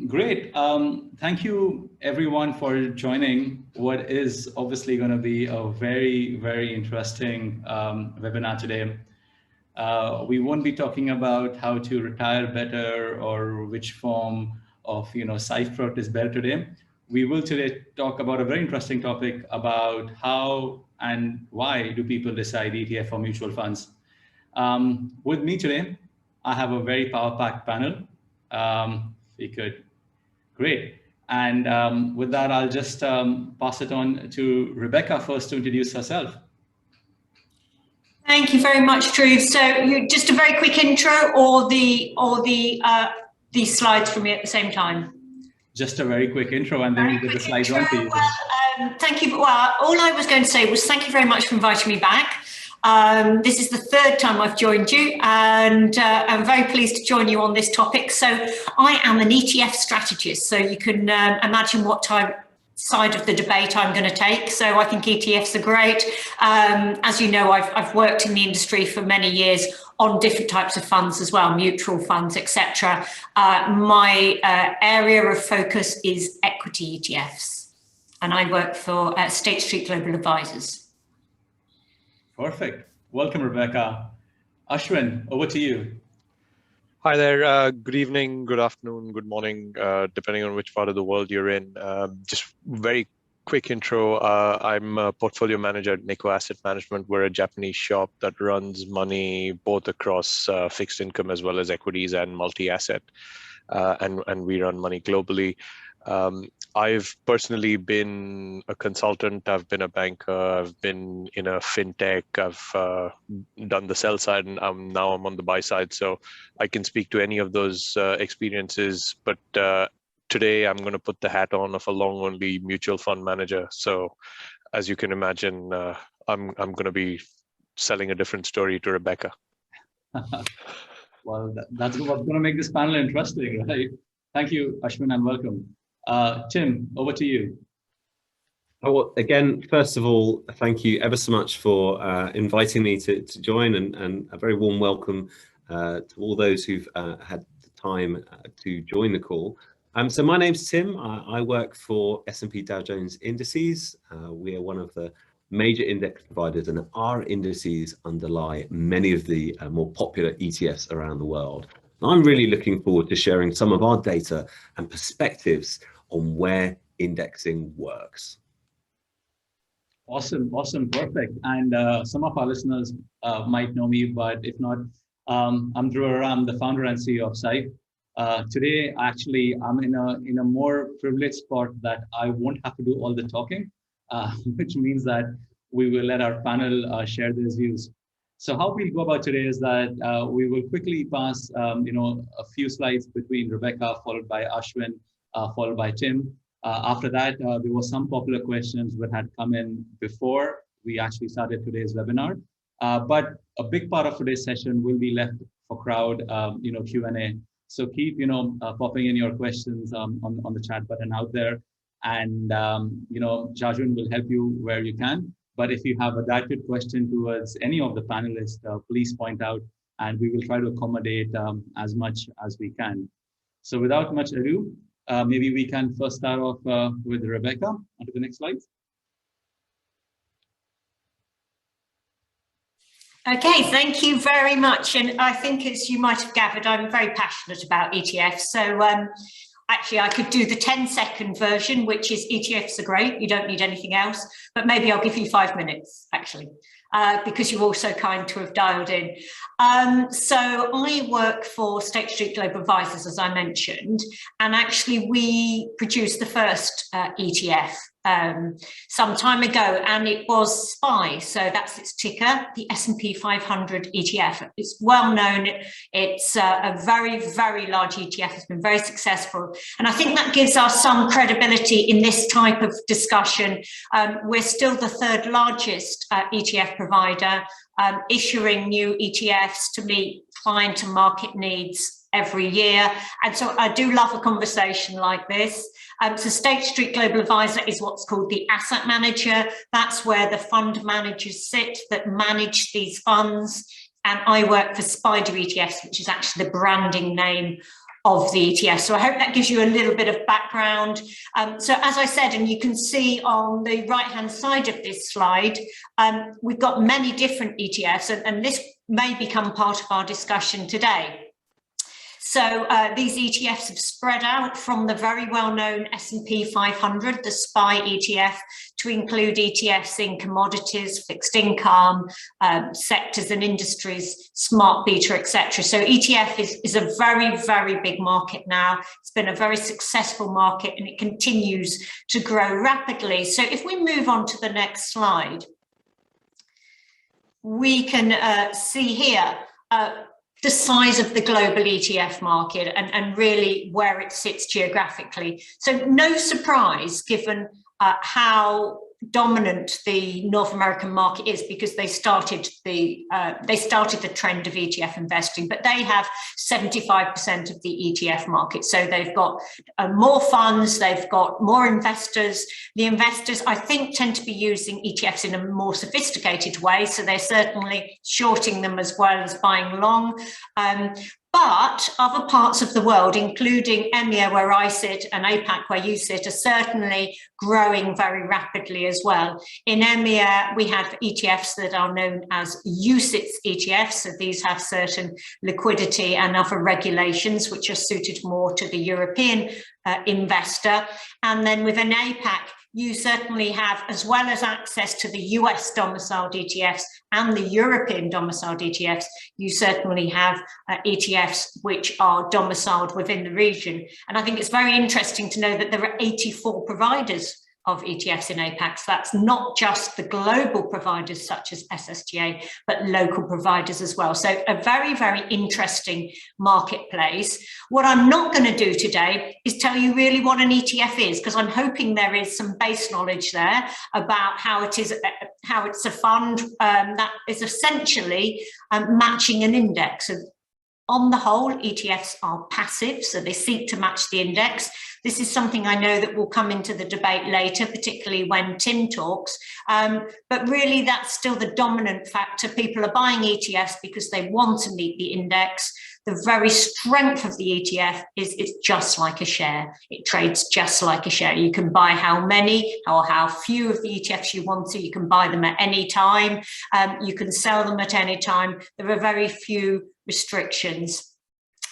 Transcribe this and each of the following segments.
Great. Thank you everyone for joining what is obviously going to be a very, very interesting webinar today. We won't be talking about how to retire better or which form of Syfe product is better today. We will today talk about a very interesting topic about how and why do people decide ETF or mutual funds. With me today, I have a very power-packed panel. We could, great. And with that, I'll just pass it on to Rebecca first to introduce herself. Thank you very much, Dhruv. So you just a very quick intro, or the slides from me at the same time. Just a very quick intro, and then we get the slides on for you. Thank you. Well, all I was going to say was thank you very much for inviting me back. This is the third time I've joined you, and I'm very pleased to join you on this topic. So I am an ETF strategist, so you can imagine what side of the debate I'm going to take. So I think ETFs are great. As you know, I've worked in the industry for many years on different types of funds as well, mutual funds, etc. My area of focus is equity ETFs, and I work for State Street Global Advisors. Perfect. Welcome, Rebecca. Ashwin, over to you. Hi there. Good evening, good afternoon, good morning, depending on which part of the world you're in. Just very quick intro. I'm a portfolio manager at Nikko Asset Management. We're a Japanese shop that runs money both across fixed income as well as equities and multi-asset, and we run money globally. I've personally been a consultant, I've been a banker, I've been in a fintech, I've done the sell side, and now I'm on the buy side. So I can speak to any of those experiences. But today I'm going to put the hat on of a long-only mutual fund manager. So as you can imagine, I'm going to be selling a different story to Rebecca. Well, that's what's going to make this panel interesting, right? Thank you, Ashwin, and welcome. Tim, over to you. Oh, well, again, first of all, thank you ever so much for inviting me to join, and a very warm welcome to all those who've had the time to join the call. So my name's Tim. I work for S&P Dow Jones Indices. We are one of the major index providers, and our indices underlie many of the more popular ETFs around the world. I'm really looking forward to sharing some of our data and perspectives on where indexing works. Awesome, perfect. And some of our listeners might know me, but if not, I'm Dhruv. I'm the founder and CEO of Syfe. Today, actually, I'm in a more privileged spot that I won't have to do all the talking, which means that we will let our panel share their views. So how we'll go about today is that we will quickly pass, a few slides between Rebecca, followed by Ashwin, followed by Tim. After that, there were some popular questions that had come in before we actually started today's webinar. But a big part of today's session will be left for crowd, Q&A. So keep, popping in your questions on the chat button out there, and Jajun will help you where you can. But if you have a directed question towards any of the panelists, please point out, and we will try to accommodate as much as we can. So without much ado, maybe we can first start off with Rebecca. On to the next slide. Okay, thank you very much. And I think, as you might have gathered, I'm very passionate about ETFs. So actually, I could do the 10-second version, which is ETFs are great. You don't need anything else. But maybe I'll give you 5 minutes, actually, because you're also kind to have dialed in. So I work for State Street Global Advisors, as I mentioned, and actually we produced the first ETF some time ago, and it was SPY, so that's its ticker, the S&P 500 ETF. It's well known. It's a very, very large ETF. It's been very successful, and I think that gives us some credibility in this type of discussion. We're still the third largest ETF provider, issuing new ETFs to meet client and market needs every year. And so I do love a conversation like this. So State Street Global Advisor is what's called the asset manager. That's where the fund managers sit that manage these funds. And I work for Spider ETFs, which is actually the branding name of the ETF. So I hope that gives you a little bit of background. So as I said, and you can see on the right-hand side of this slide, we've got many different ETFs, and this may become part of our discussion today. So these ETFs have spread out from the very well-known S&P 500, the SPY ETF, to include ETFs in commodities, fixed income, sectors and industries, smart beta, etc. So ETF is a very, very big market now. It's been a very successful market and it continues to grow rapidly. So if we move on to the next slide, we can see here the size of the global ETF market and really where it sits geographically. So no surprise given how dominant the North American market is, because they started the trend of ETF investing, but they have 75% of the ETF market. So they've got more funds, they've got more investors. The investors, I think, tend to be using ETFs in a more sophisticated way, so they're certainly shorting them as well as buying long. But other parts of the world, including EMEA, where I sit, and APAC, where you sit, are certainly growing very rapidly as well. In EMEA, we have ETFs that are known as UCITS ETFs. So these have certain liquidity and other regulations which are suited more to the European investor. And then within APAC, you certainly have, as well as access to the US domiciled ETFs and the European domiciled ETFs, you certainly have ETFs which are domiciled within the region. And I think it's very interesting to know that there are 84 providers of ETFs in APAC. So that's not just the global providers such as SSGA, but local providers as well. So a very, very interesting marketplace. What I'm not going to do today is tell you really what an ETF is, because I'm hoping there is some base knowledge there about how it's a fund that is essentially matching an index. So on the whole, ETFs are passive, so they seek to match the index. This is something I know that will come into the debate later, particularly when Tim talks. But really, that's still the dominant factor. People are buying ETFs because they want to meet the index. The very strength of the ETF is it's just like a share. It trades just like a share. You can buy how many or how few of the ETFs you want to. You can buy them at any time. You can sell them at any time. There are very few restrictions.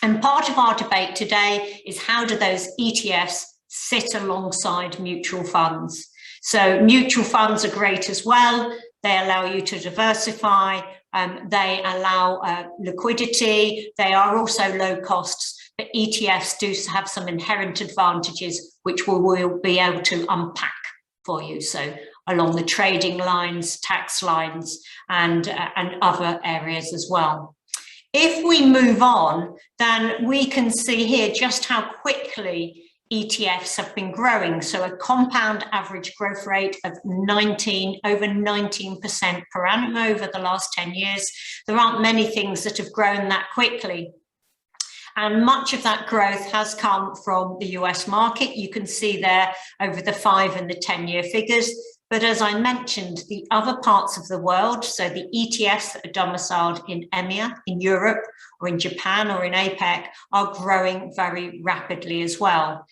And part of our debate today is how do those ETFs sit alongside mutual funds? So mutual funds are great as well. They allow you to diversify. They allow liquidity. They are also low costs, but ETFs do have some inherent advantages, which we'll be able to unpack for you. So along the trading lines, tax lines, and other areas as well. If we move on, then we can see here just how quickly ETFs have been growing. So a compound average growth rate of over 19% per annum over the last 10 years. There aren't many things that have grown that quickly. And much of that growth has come from the US market. You can see there over the 5 and the 10-year figures. But as I mentioned, the other parts of the world, so the ETFs that are domiciled in EMEA, in Europe, or in Japan, or in APAC, are growing very rapidly as well.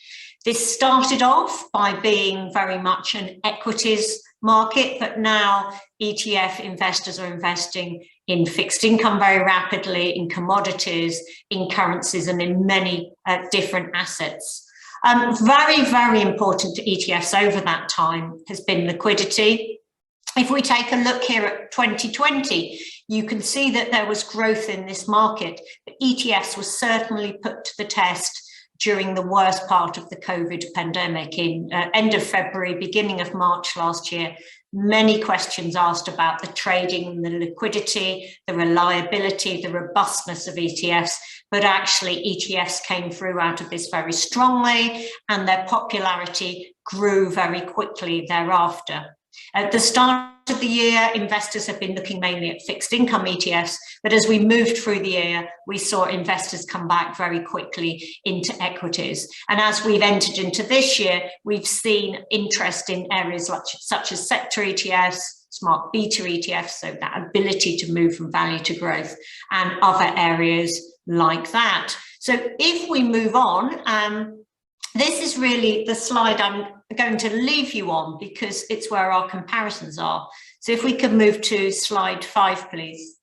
This started off by being very much an equities market, but now ETF investors are investing in fixed income very rapidly, in commodities, in currencies, and in many different assets. Very, very important to ETFs over that time has been liquidity. If we take a look here at 2020, you can see that there was growth in this market, but ETFs were certainly put to the test during the worst part of the COVID pandemic in end of February, beginning of March last year. Many questions asked about the trading, the liquidity, the reliability, the robustness of ETFs, but actually ETFs came through out of this very strongly, and their popularity grew very quickly thereafter. At the start of the year, investors have been looking mainly at fixed income ETFs, but as we moved through the year, we saw investors come back very quickly into equities. And as we've entered into this year, we've seen interest in areas such as sector ETFs, smart beta ETFs, so that ability to move from value to growth, and other areas like that. So if we move on, this is really the slide I'm going to leave you on because it's where our comparisons are. So if we could move to slide 5, please.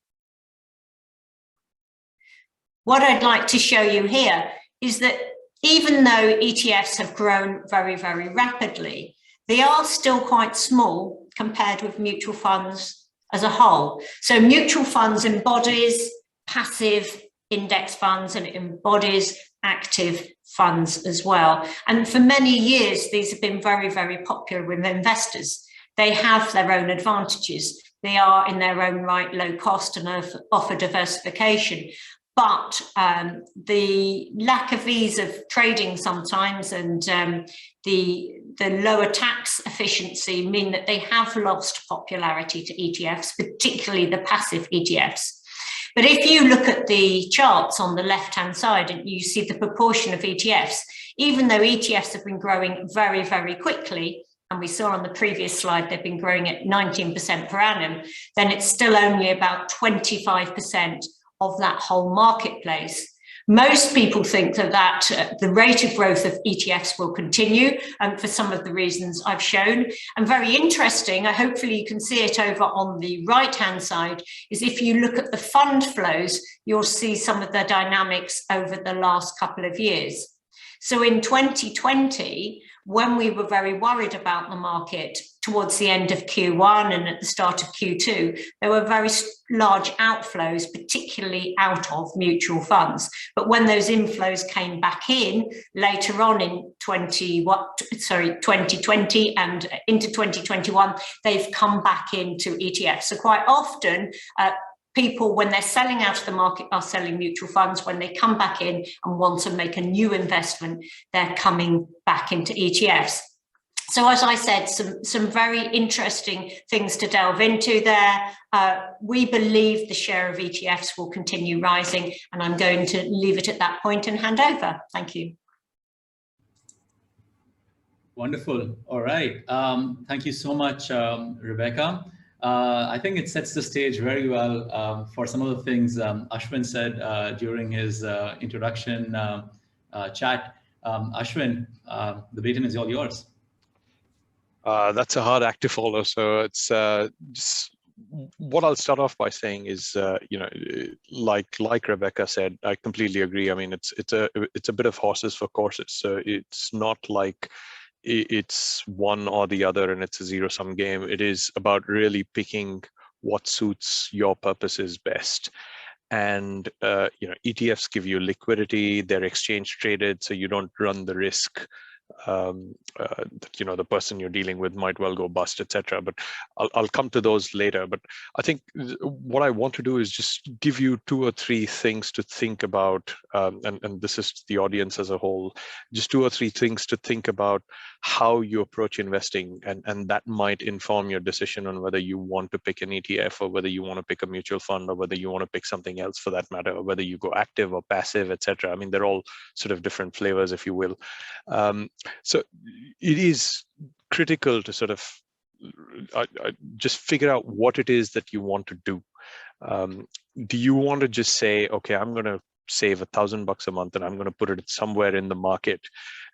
What I'd like to show you here is that even though ETFs have grown very, very rapidly, they are still quite small compared with mutual funds as a whole. So mutual funds embodies passive index funds and it embodies active funds as well. And for many years, these have been very, very popular with investors. They have their own advantages. They are in their own right low cost and offer diversification. But the lack of ease of trading sometimes and the lower tax efficiency mean that they have lost popularity to ETFs, particularly the passive ETFs. But if you look at the charts on the left-hand side and you see the proportion of ETFs, even though ETFs have been growing very, very quickly, and we saw on the previous slide they've been growing at 19% per annum, then it's still only about 25% of that whole marketplace. Most people think that the rate of growth of ETFs will continue for some of the reasons I've shown. And very interesting, hopefully you can see it over on the right-hand side, is if you look at the fund flows, you'll see some of the dynamics over the last couple of years. So in 2020, when we were very worried about the market towards the end of Q1 and at the start of Q2, there were very large outflows, particularly out of mutual funds. But when those inflows came back in later on in 2020 and into 2021, they've come back into ETFs. So quite often, people, when they're selling out of the market, are selling mutual funds. When they come back in and want to make a new investment, they're coming back into ETFs. So as I said, some very interesting things to delve into there. We believe the share of ETFs will continue rising, and I'm going to leave it at that point and hand over. Thank you. Wonderful. All right. Thank you so much, Rebecca. I think it sets the stage very well for some of the things Ashwin said during his introduction chat. Ashwin, the baton is all yours. That's a hard act to follow. So it's just what I'll start off by saying is, like Rebecca said, I completely agree. I mean, it's a bit of horses for courses. So it's not like it's one or the other and it's a zero-sum game. It is about really picking what suits your purposes best. And ETFs give you liquidity, they're exchange traded, so you don't run the risk that the person you're dealing with might well go bust, etc. But I'll come to those later. But I think what I want to do is just give you 2 or 3 things to think about, and this is the audience as a whole, just 2 or 3 things to think about how you approach investing, and that might inform your decision on whether you want to pick an ETF or whether you want to pick a mutual fund or whether you want to pick something else for that matter, or whether you go active or passive, etc. I mean, they're all sort of different flavors, if you will. So it is critical to sort of just figure out what it is that you want to do. Do you want to just say, okay, I'm going to save $1,000 a month and I'm going to put it somewhere in the market,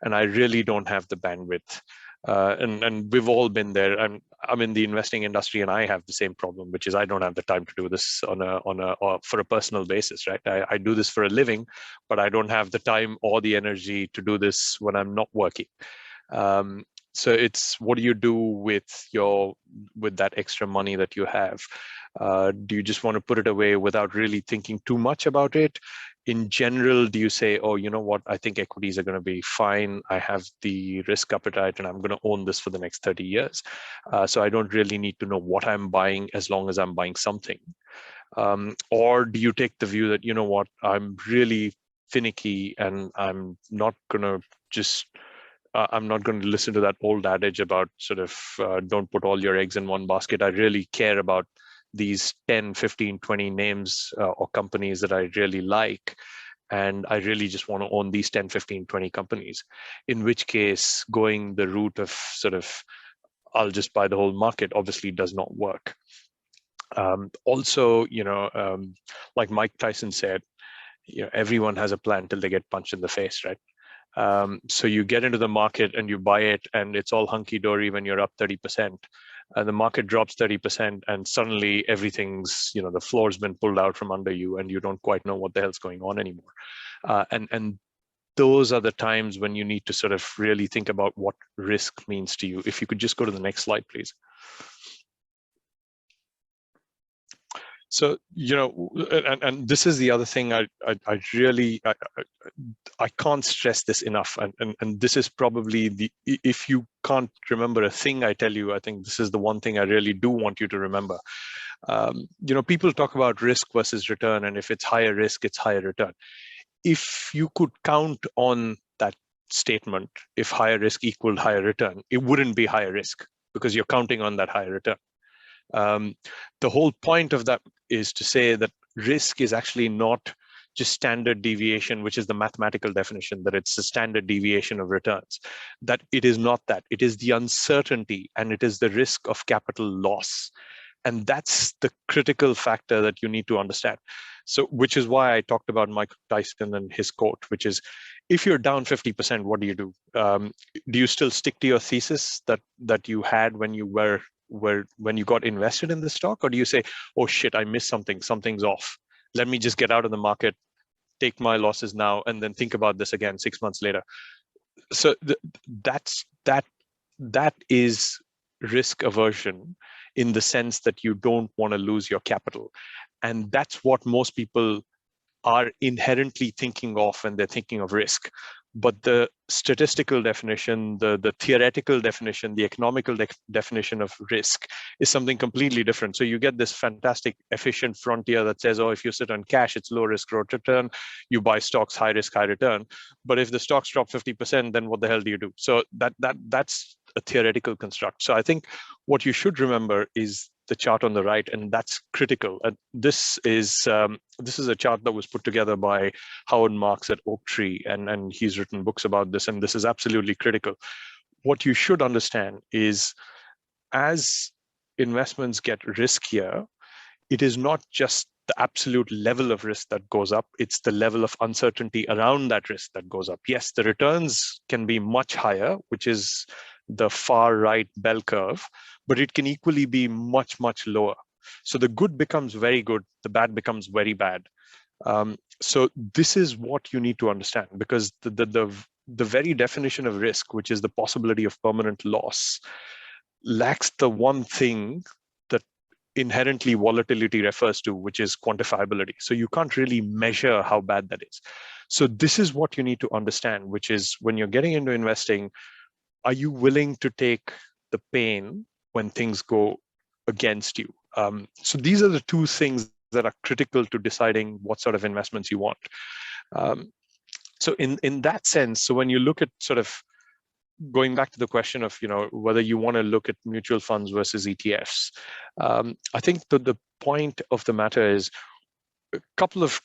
and I really don't have the bandwidth? And we've all been there. I'm in the investing industry, and I have the same problem, which is I don't have the time to do this for a personal basis, right? I do this for a living, but I don't have the time or the energy to do this when I'm not working. So it's, what do you do with that extra money that you have? Do you just want to put it away without really thinking too much about it? In general, do you say, oh, you know what, I think equities are going to be fine. I have the risk appetite and I'm going to own this for the next 30 years. So I don't really need to know what I'm buying as long as I'm buying something. Or do you take the view that, you know what, I'm really finicky and I'm not going to listen to that old adage about sort of don't put all your eggs in one basket. I really care about these 10, 15, 20 names or companies that I really like. And I really just want to own these 10, 15, 20 companies. In which case, going the route of sort of, I'll just buy the whole market, obviously does not work. Also, like Mike Tyson said, everyone has a plan till they get punched in the face, right? So you get into the market and you buy it, and it's all hunky-dory when you're up 30%. And the market drops 30%, and suddenly everything's, the floor's been pulled out from under you, and you don't quite know what the hell's going on anymore. And those are the times when you need to sort of really think about what risk means to you. If you could just go to the next slide, please. So, and this is the other thing I can't stress this enough. And this is probably if you can't remember a thing I tell you, I think this is the one thing I really do want you to remember. People talk about risk versus return, and if it's higher risk, it's higher return. If you could count on that statement, if higher risk equaled higher return, it wouldn't be higher risk because you're counting on that higher return. The whole point of that is to say that risk is actually not just standard deviation, which is the mathematical definition, that it's a standard deviation of returns. That it is not that. It is the uncertainty, and it is the risk of capital loss. And that's the critical factor that you need to understand. So, which is why I talked about Mike Tyson and his quote, which is, if you're down 50%, what do you do? Do you still stick to your thesis that you had when you when you got invested in the stock, or do you say, oh shit, I missed something, something's off, let me just get out of the market, take my losses now, and then think about this again 6 months later? So that is risk aversion, in the sense that you don't want to lose your capital. And that's what most people are inherently thinking of when they're thinking of risk. But the statistical definition, the theoretical definition, the economical definition of risk is something completely different. So you get this fantastic efficient frontier that says, oh, if you sit on cash, it's low risk, low return. You buy stocks, high risk, high return. But if the stocks drop 50%, then what the hell do you do? So that's a theoretical construct. So I think what you should remember is the chart on the right, and that's critical. This is a chart that was put together by Howard Marks at Oaktree, and he's written books about this, and this is absolutely critical. What you should understand is, as investments get riskier, it is not just the absolute level of risk that goes up, it's the level of uncertainty around that risk that goes up. Yes, the returns can be much higher, which is the far right bell curve, but it can equally be much, much lower. So the good becomes very good, the bad becomes very bad. So this is what you need to understand, because the very definition of risk, which is the possibility of permanent loss, lacks the one thing that inherently volatility refers to, which is quantifiability. So you can't really measure how bad that is. So this is what you need to understand, which is, when you're getting into investing, are you willing to take the pain when things go against you? So these are the two things that are critical to deciding what sort of investments you want. So in that sense, so when you look at sort of going back to the question of whether you want to look at mutual funds versus ETFs, I think the point of the matter is a couple of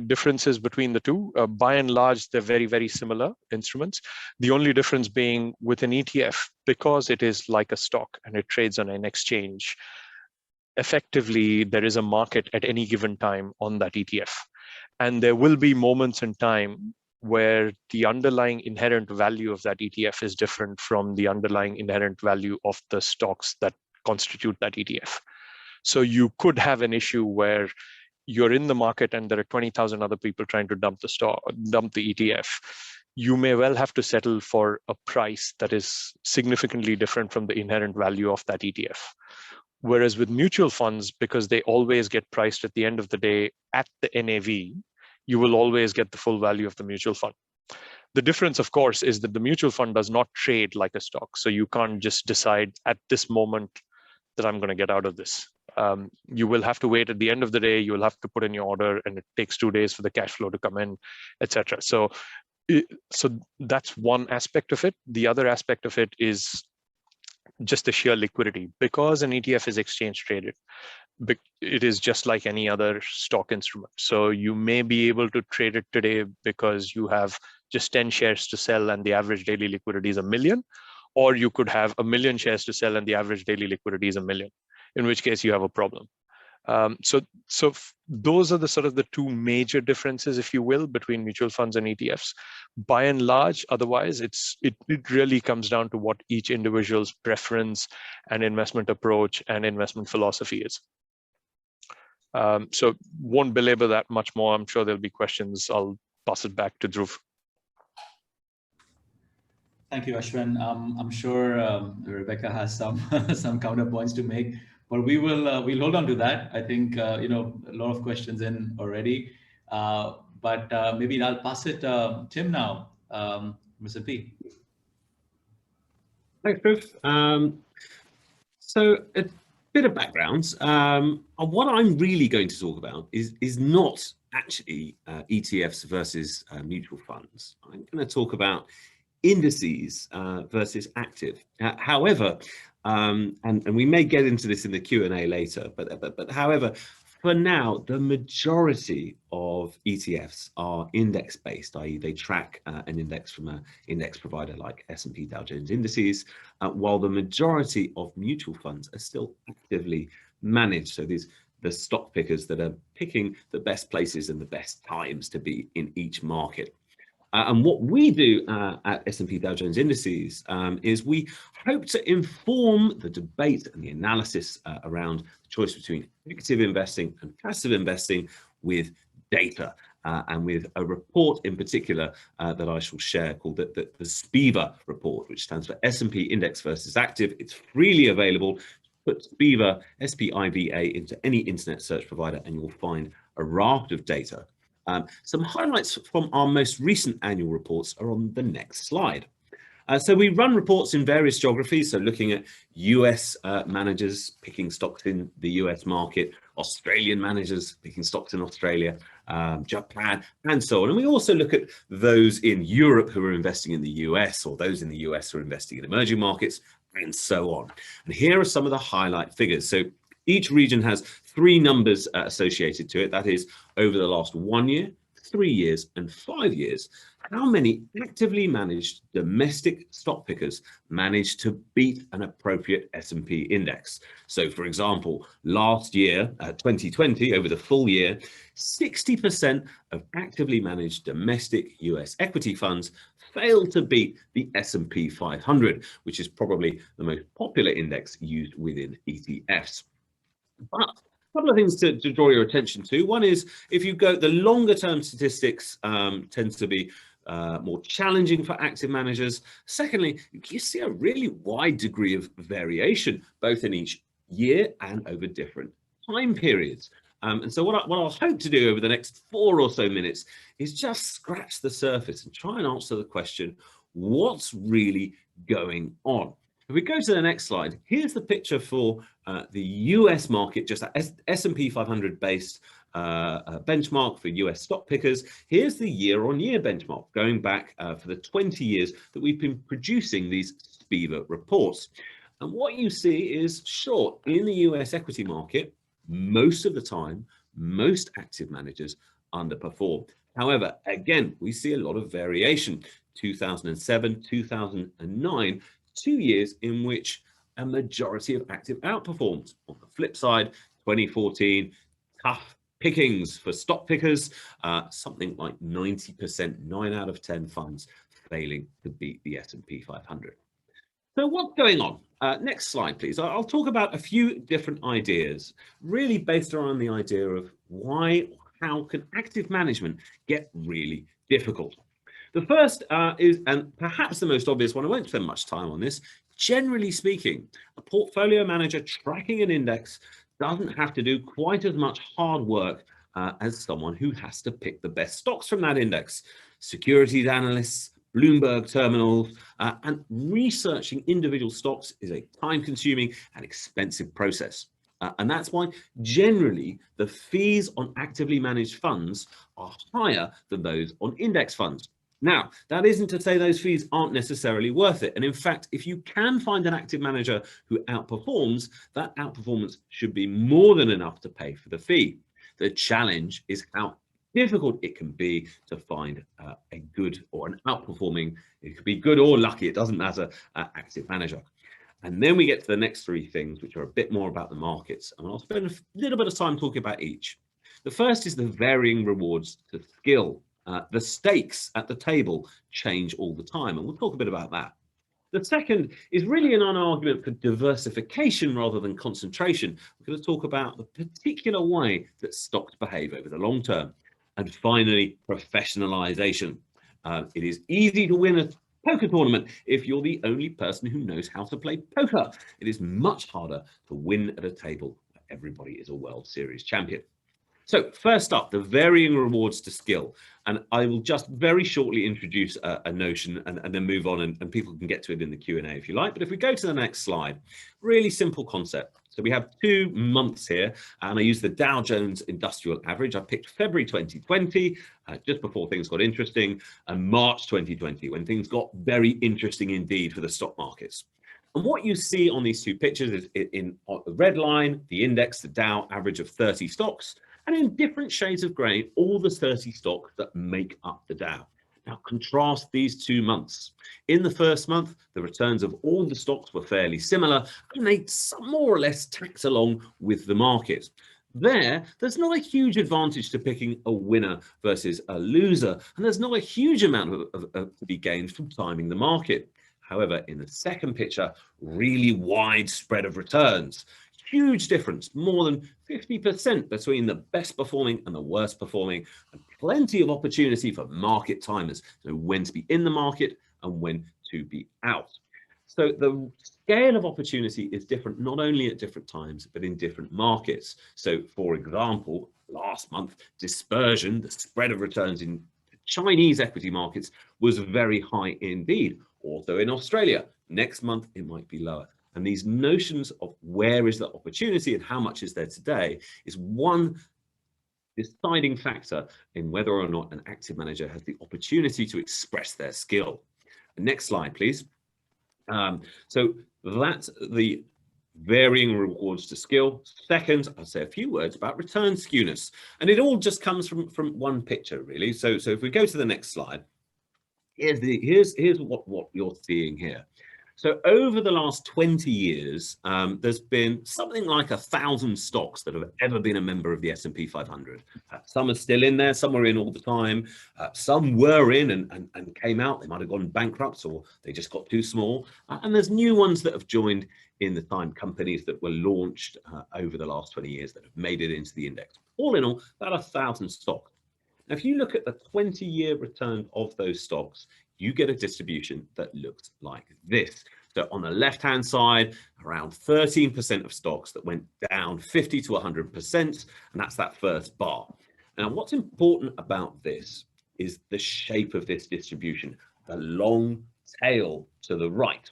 differences between the two. By and large, they're very, very similar instruments. The only difference being, with an ETF, because it is like a stock and it trades on an exchange, effectively there is a market at any given time on that ETF. And there will be moments in time where the underlying inherent value of that ETF is different from the underlying inherent value of the stocks that constitute that ETF. So you could have an issue where you're in the market and there are 20,000 other people trying to dump the ETF. You may well have to settle for a price that is significantly different from the inherent value of that ETF. Whereas with mutual funds, because they always get priced at the end of the day at the NAV, you will always get the full value of the mutual fund. The difference, of course, is that the mutual fund does not trade like a stock. So you can't just decide at this moment that I'm going to get out of this. You will have to wait at the end of the day, you will have to put in your order, and it takes 2 days for the cash flow to come in, etc. So that's one aspect of it. The other aspect of it is just the sheer liquidity. Because an ETF is exchange traded, it is just like any other stock instrument. So you may be able to trade it today because you have just 10 shares to sell and the average daily liquidity is 1 million, or you could have 1 million shares to sell and the average daily liquidity is 1 million, in which case you have a problem. Those are the sort of the two major differences, if you will, between mutual funds and ETFs. By and large, otherwise, it really comes down to what each individual's preference and investment approach and investment philosophy is. So won't belabor that much more. I'm sure there'll be questions. I'll pass it back to Dhruv. Thank you, Ashwin. I'm sure Rebecca has some some counterpoints to make, but we'll hold on to that. I think a lot of questions in already, but maybe I'll pass it Tim now, Mr. P. Thanks, Dhruv. So a bit of background. What I'm really going to talk about is not actually ETFs versus mutual funds. I'm going to talk about indices versus active. However, and we may get into this in the Q&A later, but however, for now, the majority of ETFs are index-based, i.e. they track an index from an index provider like S&P Dow Jones Indices, while the majority of mutual funds are still actively managed. So the stock pickers that are picking the best places and the best times to be in each market. And what we do at S&P Dow Jones Indices is we hope to inform the debate and the analysis around the choice between active investing and passive investing with data and with a report in particular that I shall share called the SPIVA report, which stands for S&P Index versus Active. It's freely available. Put SPIVA, S-P-I-V-A, into any internet search provider and you'll find a raft of data. Some highlights from our most recent annual reports are on the next slide. So we run reports in various geographies, so looking at US managers picking stocks in the US market, Australian managers picking stocks in Australia, Japan, and so on. And we also look at those in Europe who are investing in the US, or those in the US who are investing in emerging markets, and so on. And here are some of the highlight figures. So each region has 3 numbers associated to it. That is, over the last 1 year, 3 years, and 5 years, how many actively managed domestic stock pickers managed to beat an appropriate S&P index. So, for example, last year, 2020, over the full year, 60% of actively managed domestic US equity funds failed to beat the S&P 500, which is probably the most popular index used within ETFs. But a couple of things to draw your attention to. One is, if you go, the longer term statistics tends to be more challenging for active managers. Secondly, you see a really wide degree of variation, both in each year and over different time periods. And so what I'll hope to do over the next 4 or so minutes is just scratch the surface and try and answer the question, what's really going on? If we go to the next slide, here's the picture for the US market, just that S&P 500 based benchmark for US stock pickers. Here's the year-on-year benchmark going back for the 20 years that we've been producing these SPIVA reports. And what you see is, sure, in the US equity market, most of the time, most active managers underperform. However, again, we see a lot of variation. 2007, 2009, 2 years in which a majority of active outperformed. On the flip side, 2014, tough pickings for stock pickers, something like 90%, 9 out of 10 funds failing to beat the S&P 500. So what's going on? Next slide, please. I'll talk about a few different ideas, really based around the idea of why, how can active management get really difficult? The first is, and perhaps the most obvious one, I won't spend much time on this, generally speaking, a portfolio manager tracking an index doesn't have to do quite as much hard work as someone who has to pick the best stocks from that index. Securities analysts, Bloomberg terminals, and researching individual stocks is a time-consuming and expensive process. And that's why generally the fees on actively managed funds are higher than those on index funds. Now, that isn't to say those fees aren't necessarily worth it. And in fact, if you can find an active manager who outperforms, that outperformance should be more than enough to pay for the fee. The challenge is how difficult it can be to find a good or an outperforming, it could be good or lucky, it doesn't matter, active manager. And then we get to the next three things, which are a bit more about the markets. And I'll spend a little bit of time talking about each. The first is the varying rewards to skill. The stakes at the table change all the time, and we'll talk a bit about that. The second is really an argument for diversification rather than concentration. We're going to talk about the particular way that stocks behave over the long term. And finally, professionalization. It is easy to win a poker tournament if you're the only person who knows how to play poker. It is much harder to win at a table where everybody is a World Series champion. So first up, the varying rewards to skill. And I will just very shortly introduce a notion and then move on, and people can get to it in the Q&A if you like. But if we go to the next slide, really simple concept. So we have 2 months here, and I use the Dow Jones Industrial Average. I picked February 2020, just before things got interesting, and March 2020, when things got very interesting indeed for the stock markets. And what you see on these 2 pictures is in the red line, the index, the Dow average of 30 stocks, and in different shades of grey, all the 30 stocks that make up the Dow. Now contrast these 2 months. In the first month, the returns of all the stocks were fairly similar, and they more or less tacked along with the market. There's not a huge advantage to picking a winner versus a loser, and there's not a huge amount to be gained from timing the market. However, in the second picture, really wide spread of returns. Huge difference, more than 50% between the best performing and the worst performing, and plenty of opportunity for market timers, so when to be in the market and when to be out. So the scale of opportunity is different, not only at different times, but in different markets. So for example, last month, dispersion, the spread of returns in Chinese equity markets was very high indeed. Also in Australia, next month it might be lower. And these notions of where is the opportunity and how much is there today is one deciding factor in whether or not an active manager has the opportunity to express their skill. Next slide, please. So that's the varying rewards to skill. Second, I'll say a few words about return skewness. And it all just comes from one picture, really. So if we go to the next slide, here's what you're seeing here. So over the last 20 years, there's been something like 1,000 stocks that have ever been a member of the S&P 500. Some are still in there, some are in all the time. Some were in and came out. They might have gone bankrupt or they just got too small. And there's new ones that have joined in the time, companies that were launched over the last 20 years that have made it into the index. All in all, about 1,000 stocks. Now, if you look at the 20-year return of those stocks, you get a distribution that looks like this. So on the left-hand side, around 13% of stocks that went down 50 to 100%, and that's that first bar. Now, what's important about this is the shape of this distribution, the long tail to the right.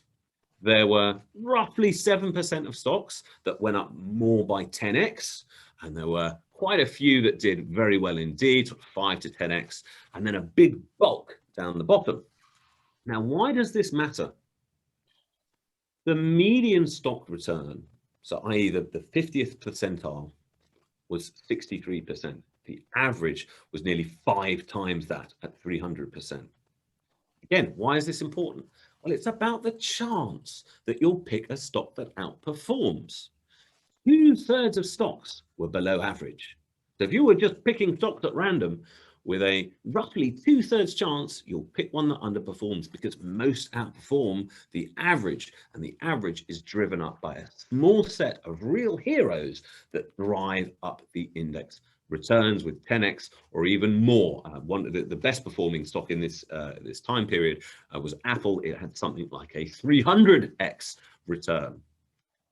There were roughly 7% of stocks that went up more by 10x, and there were quite a few that did very well indeed, 5 to 10x, and then a big bulk down the bottom. Now, why does this matter? The median stock return, so i.e. the 50th percentile, was 63%. The average was nearly 5 times that at 300%. Again, why is this important? Well, it's about the chance that you'll pick a stock that outperforms. 2/3 of stocks were below average. So if you were just picking stocks at random, with a roughly 2/3 chance, you'll pick one that underperforms, because most outperform the average, and the average is driven up by a small set of real heroes that drive up the index returns with 10x or even more. One of the best performing stock in this this time period was Apple. It had something like a 300x return.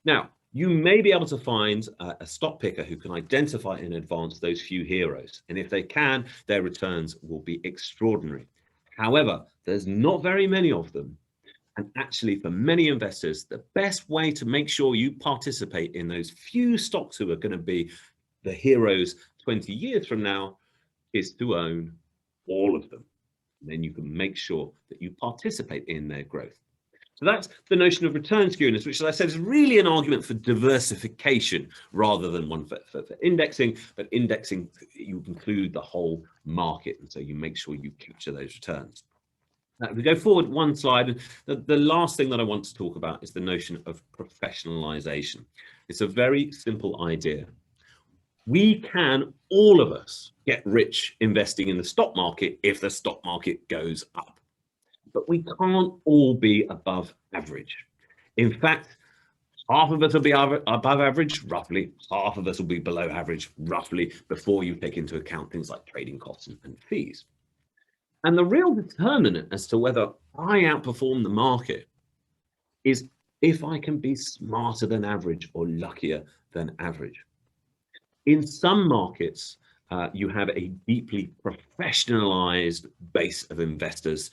Now, you may be able to find a stock picker who can identify in advance those few heroes. And if they can, their returns will be extraordinary. However, there's not very many of them. And actually, for many investors, the best way to make sure you participate in those few stocks who are going to be the heroes 20 years from now is to own all of them. And then you can make sure that you participate in their growth. So that's the notion of return skewness, which, as I said, is really an argument for diversification rather than one for indexing. But indexing, you include the whole market, and so you make sure you capture those returns. If we go forward one slide, the last thing that I want to talk about is the notion of professionalization. It's a very simple idea. We can, all of us, get rich investing in the stock market if the stock market goes up. But we can't all be above average. In fact, half of us will be above average, roughly. Half of us will be below average, roughly, before you take into account things like trading costs and fees. And the real determinant as to whether I outperform the market is if I can be smarter than average or luckier than average. In some markets, you have a deeply professionalized base of investors.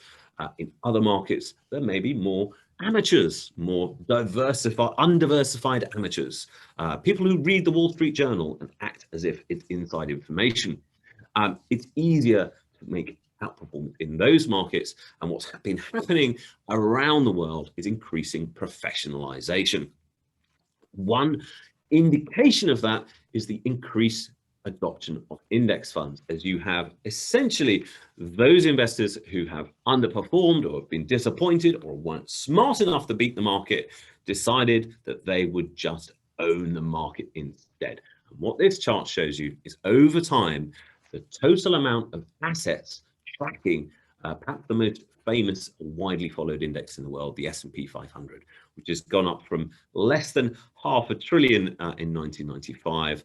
In other markets, there may be more amateurs, more undiversified amateurs, people who read the Wall Street Journal and act as if it's inside information. It's easier to make outperformance in those markets, and what's been happening around the world is increasing professionalization. One indication of that is the increased adoption of index funds, as you have essentially those investors who have underperformed or have been disappointed or weren't smart enough to beat the market decided that they would just own the market instead. And what this chart shows you is over time, the total amount of assets tracking perhaps the most famous, widely followed index in the world, the S&P 500, which has gone up from less than $500 billion in 1995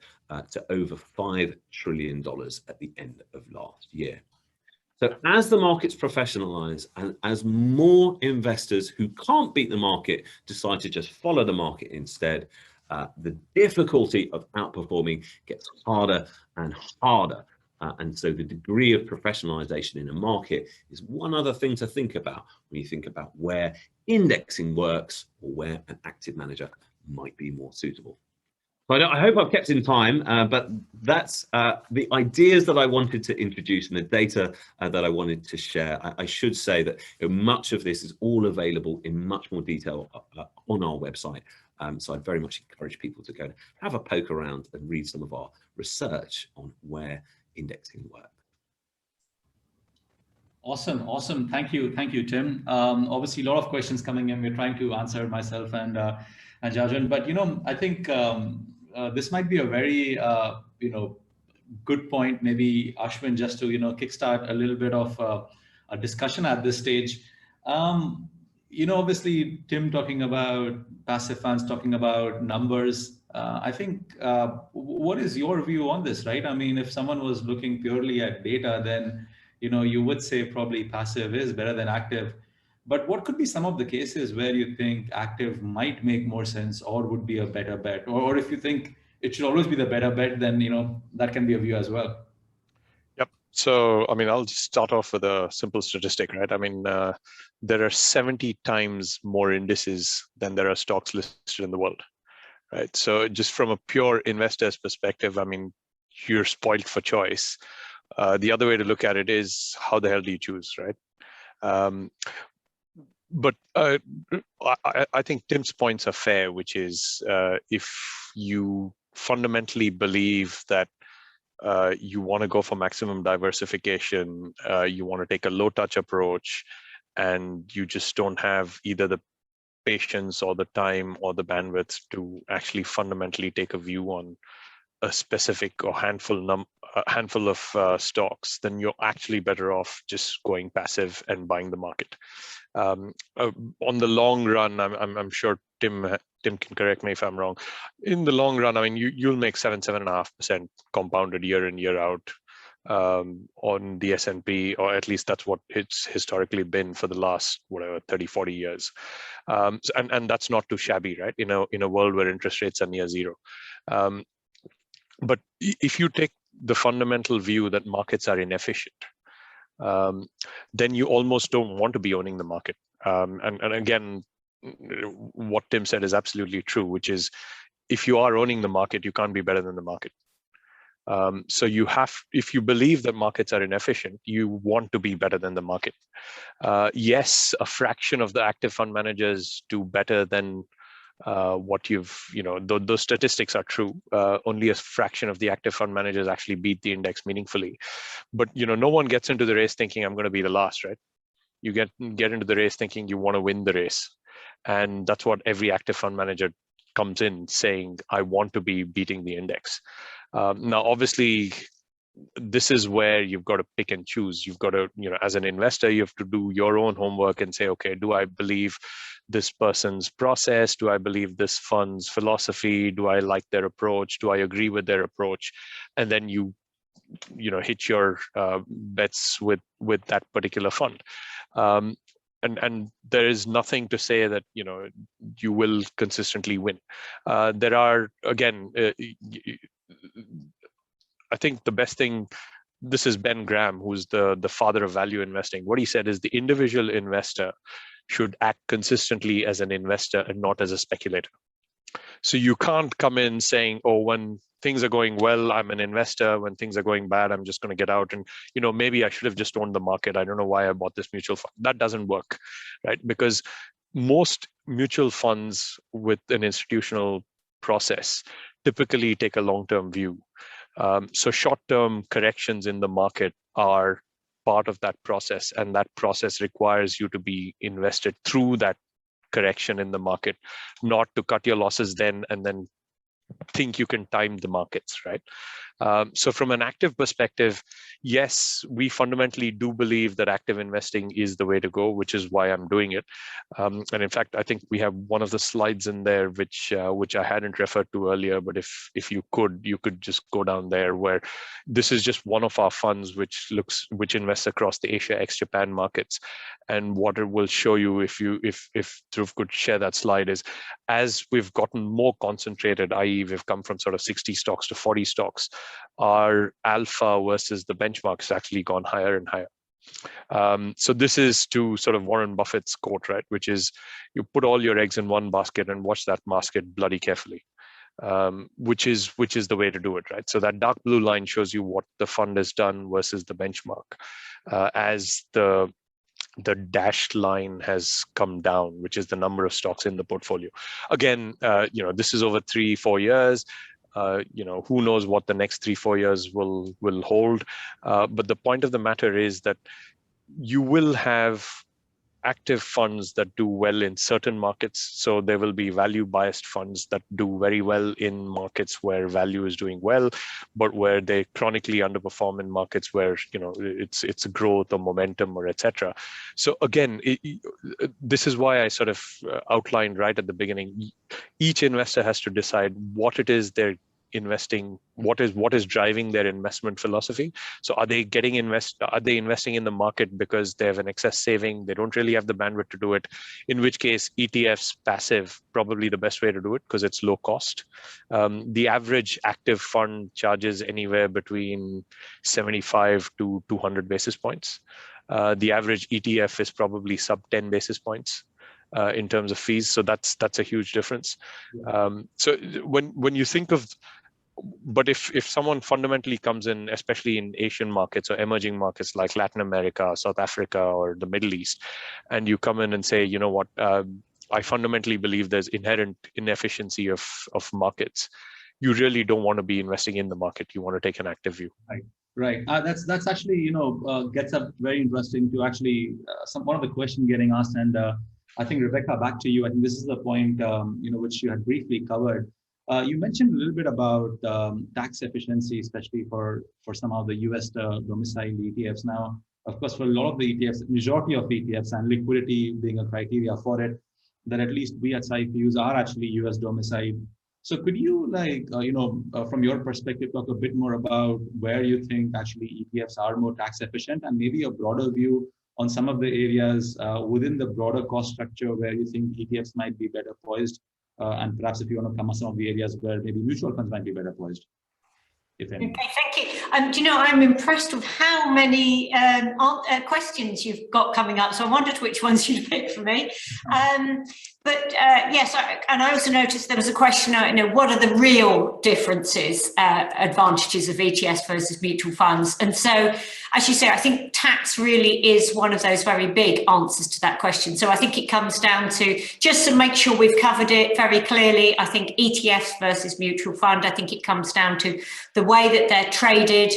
to over $5 trillion at the end of last year. So as the markets professionalize and as more investors who can't beat the market decide to just follow the market instead, the difficulty of outperforming gets harder and harder. And so the degree of professionalization in a market is one other thing to think about when you think about where indexing works or where an active manager might be more suitable. So I hope I've kept in time, but that's the ideas that I wanted to introduce and the data that I wanted to share. I should say that much of this is all available in much more detail on our website. So I'd very much encourage people to go and have a poke around and read some of our research on where indexing work. Awesome. Thank you, Tim. Obviously, a lot of questions coming in. We're trying to answer myself and Jajan, but I think this might be a very good point. Maybe Ashwin, just to kickstart a little bit of a discussion at this stage. Obviously, Tim talking about passive funds, talking about numbers. I think, what is your view on this, right? I mean, if someone was looking purely at data, then, you would say probably passive is better than active. But what could be some of the cases where you think active might make more sense or would be a better bet? Or if you think it should always be the better bet, then, that can be a view as well. Yep. So, I mean, I'll just start off with a simple statistic, right? I mean, there are 70 times more indices than there are stocks listed in the world. Right. So just from a pure investor's perspective, I mean, you're spoiled for choice. The other way to look at it is how the hell do you choose, right? But I think Tim's points are fair, which is if you fundamentally believe that you want to go for maximum diversification, you want to take a low touch approach, and you just don't have either the patience or the time or the bandwidth to actually fundamentally take a view on a specific or handful of stocks, then you're actually better off just going passive and buying the market. On the long run, I'm sure Tim can correct me if I'm wrong. In the long run, I mean, you'll make 7.5% compounded year in, year out on the S&P, or at least that's what it's historically been for the last 30, 40 years. And that's not too shabby, right? In a world where interest rates are near zero. But if you take the fundamental view that markets are inefficient, then you almost don't want to be owning the market. And again, what Tim said is absolutely true, which is if you are owning the market, you can't be better than the market. So if you believe that markets are inefficient, you want to be better than the market. Yes, a fraction of the active fund managers do better than what those statistics are true. Only a fraction of the active fund managers actually beat the index meaningfully. But no one gets into the race thinking I'm going to be the last, right? You get into the race thinking you want to win the race. And that's what every active fund manager comes in saying, I want to be beating the index. Now, obviously, this is where you've got to pick and choose. You've got to, as an investor, you have to do your own homework and say, okay, do I believe this person's process? Do I believe this fund's philosophy? Do I like their approach? Do I agree with their approach? And then you hit your bets with that particular fund. And there is nothing to say that you will consistently win. There are, again, I think the best thing, this is Ben Graham, who's the father of value investing. What he said is the individual investor should act consistently as an investor and not as a speculator. So you can't come in saying, oh, when things are going well, I'm an investor. When things are going bad, I'm just going to get out. And, maybe I should have just owned the market. I don't know why I bought this mutual fund. That doesn't work, right? Because most mutual funds with an institutional process typically take a long-term view. So short-term corrections in the market are part of that process, and that process requires you to be invested through that correction in the market, not to cut your losses then and then think you can time the markets, right? So from an active perspective, yes, we fundamentally do believe that active investing is the way to go, which is why I'm doing it. And in fact, I think we have one of the slides in there which I hadn't referred to earlier, but if you could just go down there, where this is just one of our funds which invests across the Asia ex-Japan markets. And what it will show you, if Dhruv could share that slide, is as we've gotten more concentrated, i.e. we've come from sort of 60 stocks to 40 stocks, our alpha versus the benchmark has actually gone higher and higher. So this is to sort of Warren Buffett's quote, right, which is you put all your eggs in one basket and watch that basket bloody carefully, which is the way to do it, right? So that dark blue line shows you what the fund has done versus the benchmark, as the dashed line has come down, which is the number of stocks in the portfolio. Again, this is over 3-4 years. Who knows what the next 3-4 years will hold. But the point of the matter is that you will have active funds that do well in certain markets. So there will be value biased funds that do very well in markets where value is doing well, but where they chronically underperform in markets where it's growth or momentum or etc. So again, this is why I sort of outlined right at the beginning. Each investor has to decide what it is they're investing, what is driving their investment philosophy. So are they investing in the market because they have an excess saving, they don't really have the bandwidth to do it, in which case ETFs passive, probably the best way to do it because it's low cost. The average active fund charges anywhere between 75 to 200 basis points. The average ETF is probably sub 10 basis points in terms of fees. So that's a huge difference. So when you think of, but if someone fundamentally comes in, especially in Asian markets or emerging markets like Latin America, South Africa, or the Middle East, and you come in and say, you know what, I fundamentally believe there's inherent inefficiency of markets, you really don't want to be investing in the market. You want to take an active view. Right. That's actually, gets up very interesting to actually one of the questions getting asked. And I think, Rebecca, back to you. I think this is the point, which you had briefly covered. You mentioned a little bit about tax efficiency, especially for some of the US domiciled ETFs. Now, of course, for a lot of the ETFs, majority of ETFs, and liquidity being a criteria for it, that at least we at Syfe use are actually US domiciled. So could you, from your perspective, talk a bit more about where you think actually ETFs are more tax efficient, and maybe a broader view on some of the areas within the broader cost structure where you think ETFs might be better poised, and perhaps if you want to come on some of the areas where maybe mutual funds might be better poised, if any. Okay, thank you. I'm impressed with how many questions you've got coming up, so I wondered which ones you'd pick for me. Yes, and I also noticed there was a question, what are the real differences, advantages of ETFs versus mutual funds? And so, as you say, I think tax really is one of those very big answers to that question. So I think it comes down to, just to make sure we've covered it very clearly, I think ETFs versus mutual fund, I think it comes down to the way that they're traded,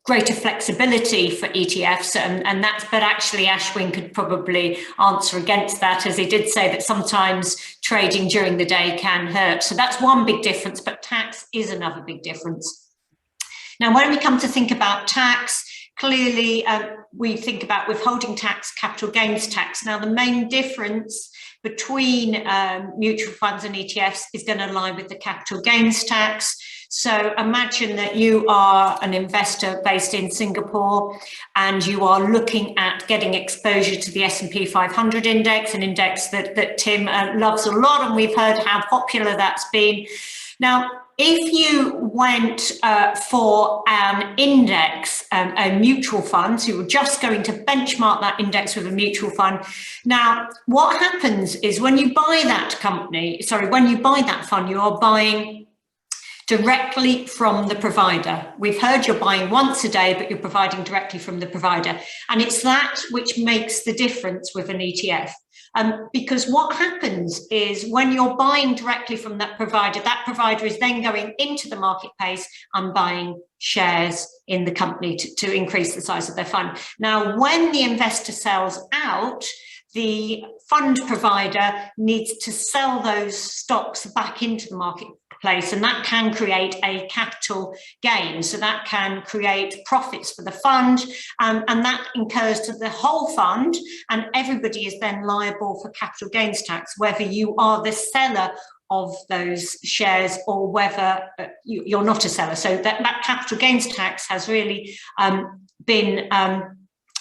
greater flexibility for ETFs, and that's, but actually Ashwin could probably answer against that, as he did say that sometimes trading during the day can hurt. So that's one big difference, but tax is another big difference. Now, when we come to think about tax, clearly we think about withholding tax, capital gains tax. Now, the main difference between mutual funds and ETFs is going to lie with the capital gains tax. So imagine that you are an investor based in Singapore and you are looking at getting exposure to the S&P 500 index, an index that Tim loves a lot, and we've heard how popular that's been. Now, if you went for an index, a mutual fund, so you were just going to benchmark that index with a mutual fund. Now, what happens is when you buy that when you buy that fund, you are buying directly from the provider. We've heard you're buying once a day, but you're providing directly from the provider. And it's that which makes the difference with an ETF. Because what happens is when you're buying directly from that provider is then going into the marketplace and buying shares in the company to increase the size of their fund. Now, when the investor sells out, the fund provider needs to sell those stocks back into the marketplace, and that can create a capital gain. So that can create profits for the fund, and that incurs to the whole fund, and everybody is then liable for capital gains tax, whether you are the seller of those shares or whether you're not a seller. So that capital gains tax has really been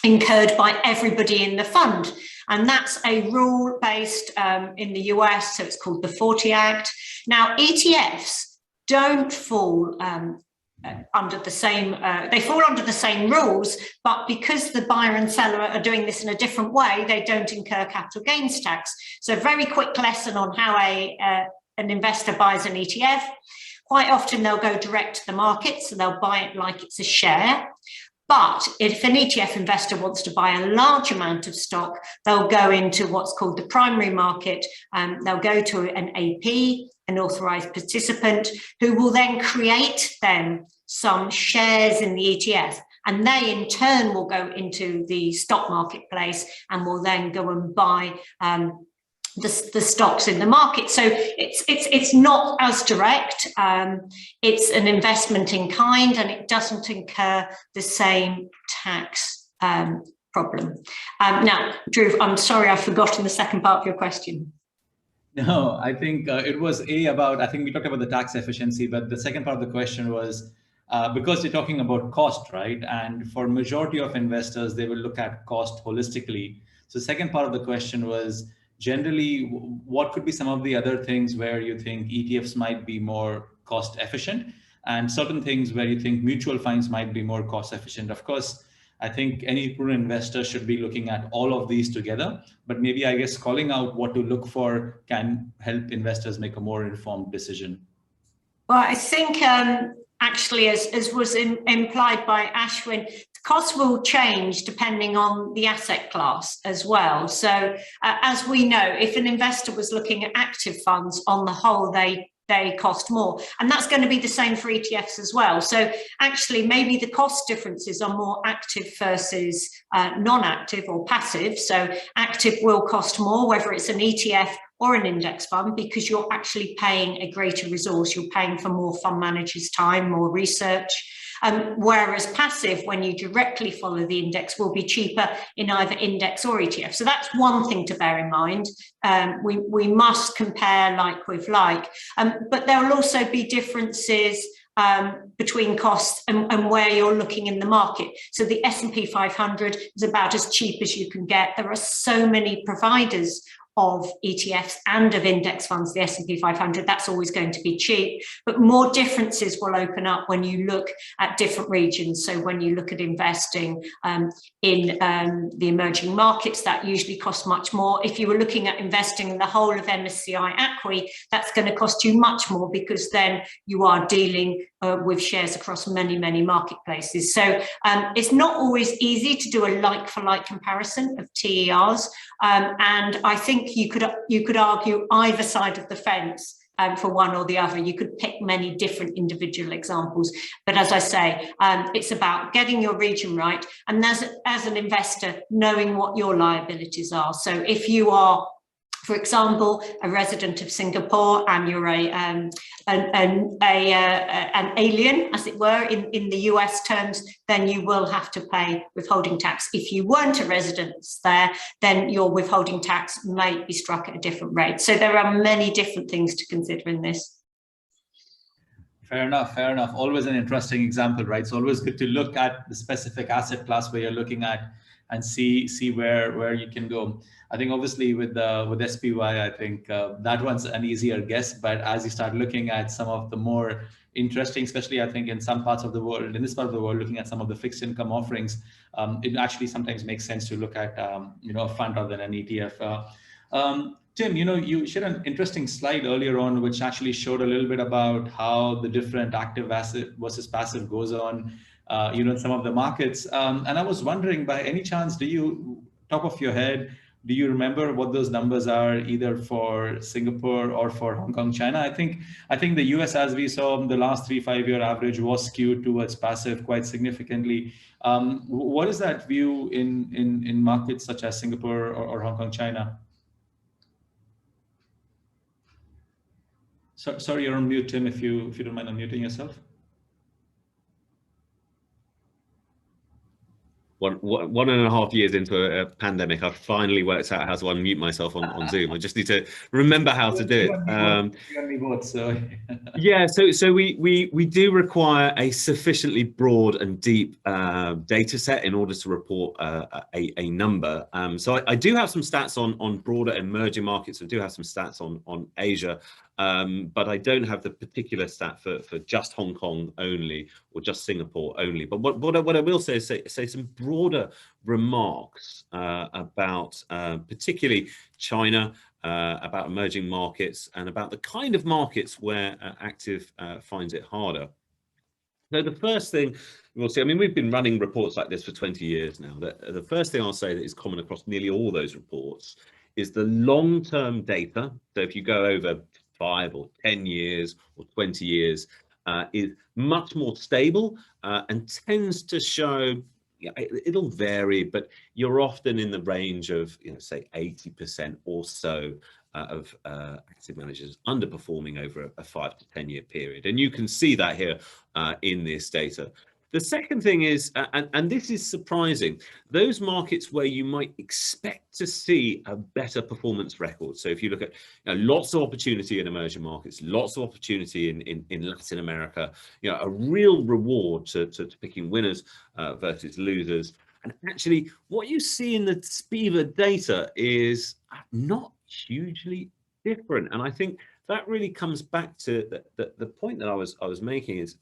incurred by everybody in the fund. And that's a rule based in the US, so it's called the 40 Act. Now, ETFs don't fall under the same, they fall under the same rules, but because the buyer and seller are doing this in a different way, they don't incur capital gains tax. So a very quick lesson on how an investor buys an ETF. Quite often they'll go direct to the market, so they'll buy it like it's a share. But if an ETF investor wants to buy a large amount of stock, they'll go into what's called the primary market. They'll go to an AP, an authorized participant, who will then create them some shares in the ETF. And they in turn will go into the stock marketplace and will then go and buy the stocks in the market. So it's not as direct. It's an investment in kind, and it doesn't incur the same tax problem. Now, Drew, I'm sorry, I've forgotten the second part of your question. No, I think it was I think we talked about the tax efficiency, but the second part of the question was because you're talking about cost, right? And for majority of investors, they will look at cost holistically. So the second part of the question was, generally, what could be some of the other things where you think ETFs might be more cost efficient, and certain things where you think mutual funds might be more cost efficient? Of course, I think any prudent investor should be looking at all of these together, but maybe I guess calling out what to look for can help investors make a more informed decision. Well, I think actually, as was implied by Ashwin, costs will change depending on the asset class as well. So as we know, if an investor was looking at active funds, on the whole, they cost more. And that's going to be the same for ETFs as well. So actually, maybe the cost differences are more active versus non-active or passive. So active will cost more, whether it's an ETF or an index fund, because you're actually paying a greater resource. You're paying for more fund managers' time, more research. Whereas passive, when you directly follow the index, will be cheaper in either index or ETF. So that's one thing to bear in mind. We must compare like with like, but there will also be differences between costs and where you're looking in the market. So the S&P 500 is about as cheap as you can get. There are so many providers of ETFs and of index funds, the S&P 500, that's always going to be cheap, but more differences will open up when you look at different regions. So when you look at investing in the emerging markets, that usually costs much more. If you were looking at investing in the whole of MSCI ACWI, that's going to cost you much more, because then you are dealing with shares across many, many marketplaces. So it's not always easy to do a like-for-like comparison of TERs, and I think you could argue either side of the fence for one or the other. You could pick many different individual examples, but as I say, it's about getting your region right, and as an investor, knowing what your liabilities are. So if you are, for example, a resident of Singapore and you're an alien, as it were, in the US terms, then you will have to pay withholding tax. If you weren't a resident there, then your withholding tax might be struck at a different rate. So there are many different things to consider in this. Fair enough, fair enough. Always an interesting example, right? It's always good to look at the specific asset class where you're looking at and see where you can go. I think obviously with SPY, I think that one's an easier guess. But as you start looking at some of the more interesting, especially I think in some parts of the world, in this part of the world, looking at some of the fixed income offerings, it actually sometimes makes sense to look at a fund rather than an ETF. Tim, you shared an interesting slide earlier on, which actually showed a little bit about how the different active asset versus passive goes on, in some of the markets. And I was wondering, by any chance, top of your head, do you remember what those numbers are, either for Singapore or for Hong Kong, China? I think the US, as we saw, the last 3-5 year average was skewed towards passive quite significantly. What is that view in markets such as Singapore or Hong Kong, China? Sorry, you're on mute, Tim, if you don't mind unmuting yourself. One and a half years into a pandemic, I finally worked out how to unmute myself on Zoom. I just need to remember how to do it. Yeah, so we do require a sufficiently broad and deep data set in order to report a number. So I do have some stats on broader emerging markets. I do have some stats on Asia, but I don't have the particular stat for just Hong Kong only or just Singapore only. But what I will say is say some broader remarks about particularly China, about emerging markets, and about the kind of markets where active finds it harder. So the first thing we'll see, I mean, we've been running reports like this for 20 years now. The first thing I'll say that is common across nearly all those reports is the long-term data. So if you go over 5 or 10 years or 20 years, is much more stable and tends to show, it'll vary, but you're often in the range of, say 80% or so of active managers underperforming over a 5 to 10 year period. And you can see that here in this data. The second thing is, and this is surprising, those markets where you might expect to see a better performance record. So if you look at lots of opportunity in emerging markets, lots of opportunity in Latin America, a real reward to picking winners versus losers. And actually, what you see in the SPIVA data is not hugely different. And I think that really comes back to the point that I was making is,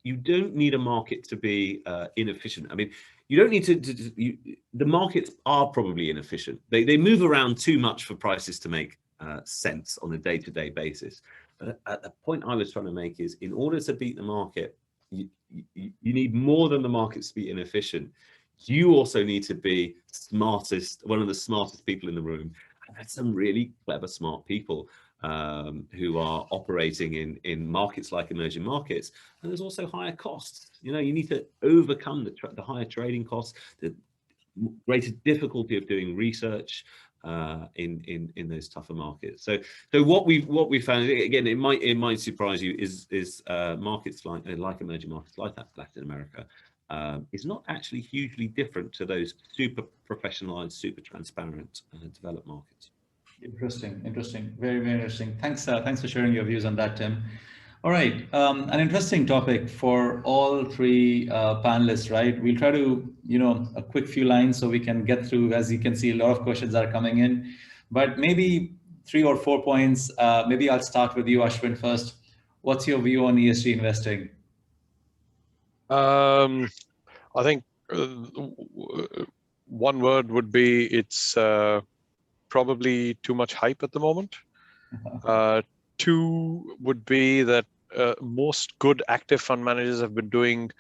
you don't need a market to be inefficient. I mean, you don't need the markets are probably inefficient. They move around too much for prices to make sense on a day-to-day basis. But the point I was trying to make is, in order to beat the market, you need more than the markets to be inefficient. You also need to be one of the smartest people in the room. And that's some really clever, smart people who are operating in markets like emerging markets. And there's also higher costs. You need to overcome the higher trading costs, the greater difficulty of doing research in those tougher markets. So what we found, again, it might surprise you, is markets like emerging markets like that, Latin America, is not actually hugely different to those super professionalized, super transparent developed markets. Interesting. Very, very interesting. Thanks for sharing your views on that, Tim. All right, an interesting topic for all three panelists, right? We'll try to, a quick few lines so we can get through. As you can see, a lot of questions are coming in, but maybe 3 or 4 points. Maybe I'll start with you, Ashwin, first. What's your view on ESG investing? I think one word would be it's probably too much hype at the moment. 2 would be that most good active fund managers have been doing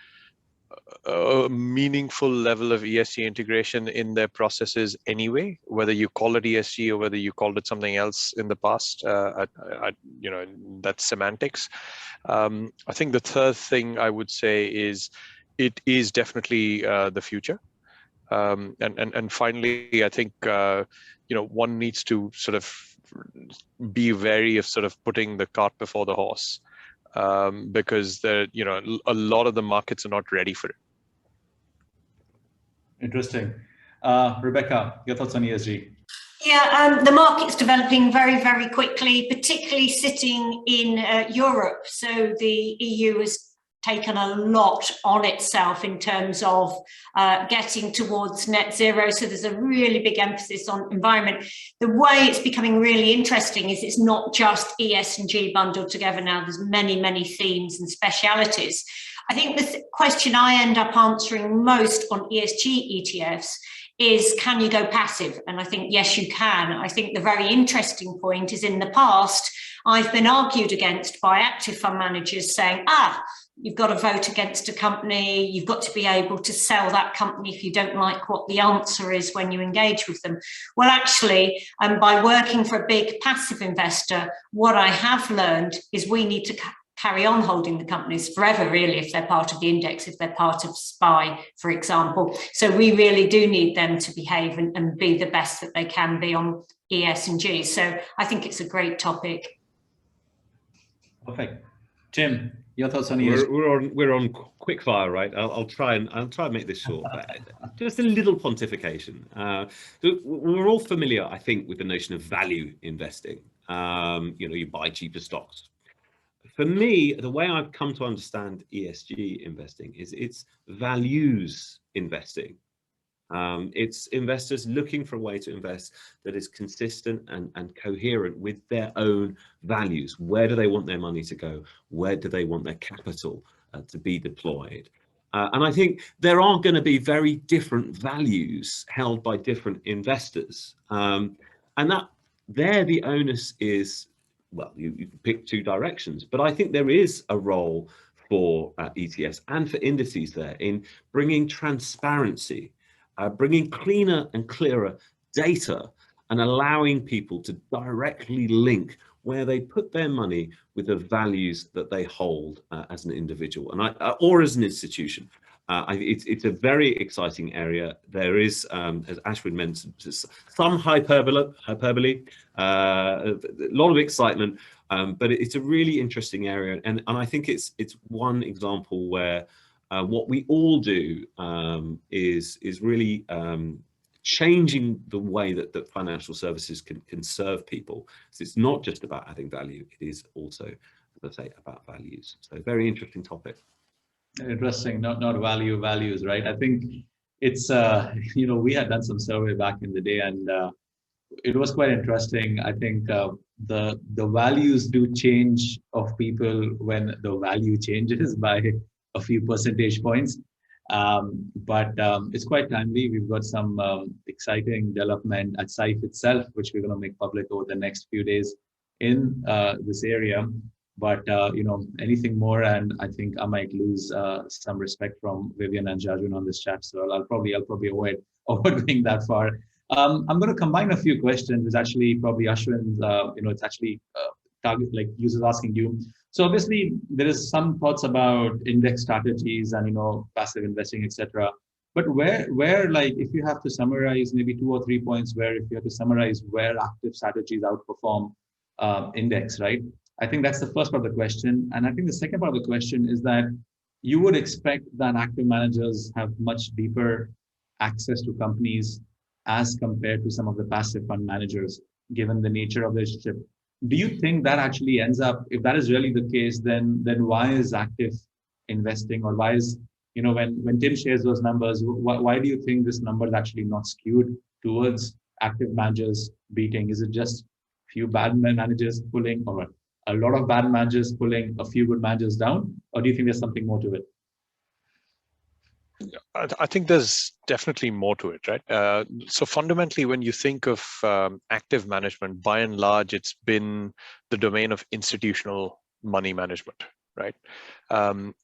a meaningful level of ESG integration in their processes anyway, whether you call it ESG or whether you called it something else in the past. That's semantics. I think the third thing I would say is it is definitely the future. And finally, I think one needs to sort of be wary of sort of putting the cart before the horse, because a lot of the markets are not ready for it. Interesting. Rebecca, your thoughts on ESG? Yeah, the market's developing very, very quickly, particularly sitting in Europe. So the EU has taken a lot on itself in terms of getting towards net zero. So there's a really big emphasis on environment. The way it's becoming really interesting is it's not just ES&G bundled together now. There's many, many themes and specialities. I think the question I end up answering most on ESG ETFs is, can you go passive? And I think, yes, you can. I think the very interesting point is, in the past, I've been argued against by active fund managers saying, you've got to vote against a company, you've got to be able to sell that company if you don't like what the answer is when you engage with them. Well, actually, by working for a big passive investor, what I have learned is we need to carry on holding the companies forever, really, if they're part of the index, if they're part of SPY, for example. So we really do need them to behave and be the best that they can be on ES&G. So I think it's a great topic. Perfect. Tim, your thoughts on ESG? We're on quick fire, right? I'll try and make this short. Just a little pontification. We're all familiar, I think, with the notion of value investing. You buy cheaper stocks. For me, the way I've come to understand ESG investing is it's values investing. It's investors looking for a way to invest that is consistent and coherent with their own values. Where do they want their money to go? Where do they want their capital to be deployed? And I think there are going to be very different values held by different investors. And that there the onus is, well, you can pick two directions, but I think there is a role for ETFs and for indices there in bringing transparency, bringing cleaner and clearer data, and allowing people to directly link where they put their money with the values that they hold as an individual or as an institution. It's a very exciting area. There is, as Ashwin mentioned, some hyperbole, a lot of excitement, but it's a really interesting area. And I think it's one example where what we all do is really changing the way that financial services can serve people. So it's not just about adding value, it is also, as I say, about values. So very interesting topic. Interesting, not values, right? I think it's, we had done some survey back in the day, and it was quite interesting. I think the values do change of people when the value changes by a few percentage points. But it's quite timely. We've got some exciting development at Syfe itself, which we're going to make public over the next few days in this area. But anything more, and I think I might lose some respect from Vivian and Jajun on this chat, so I'll probably avoid going that far. I'm going to combine a few questions. It's actually probably Ashwin's. It's actually target, like users asking you. So obviously there is some thoughts about index strategies and passive investing, etc. But where like, if you have to summarize maybe 2 or 3 points, where if you have to summarize where active strategies outperform index, right? I think that's the first part of the question. And I think the second part of the question is that you would expect that active managers have much deeper access to companies as compared to some of the passive fund managers, given the nature of the relationship. Do you think that actually ends up, if that is really the case, then why is active investing, or why is, when Tim shares those numbers, why do you think this number is actually not skewed towards active managers beating? Is it just few bad managers pulling, or a lot of bad managers pulling a few good managers down, or do you think there's something more to it? I think there's definitely more to it, right? So fundamentally, when you think of active management, by and large, it's been the domain of institutional money management, right?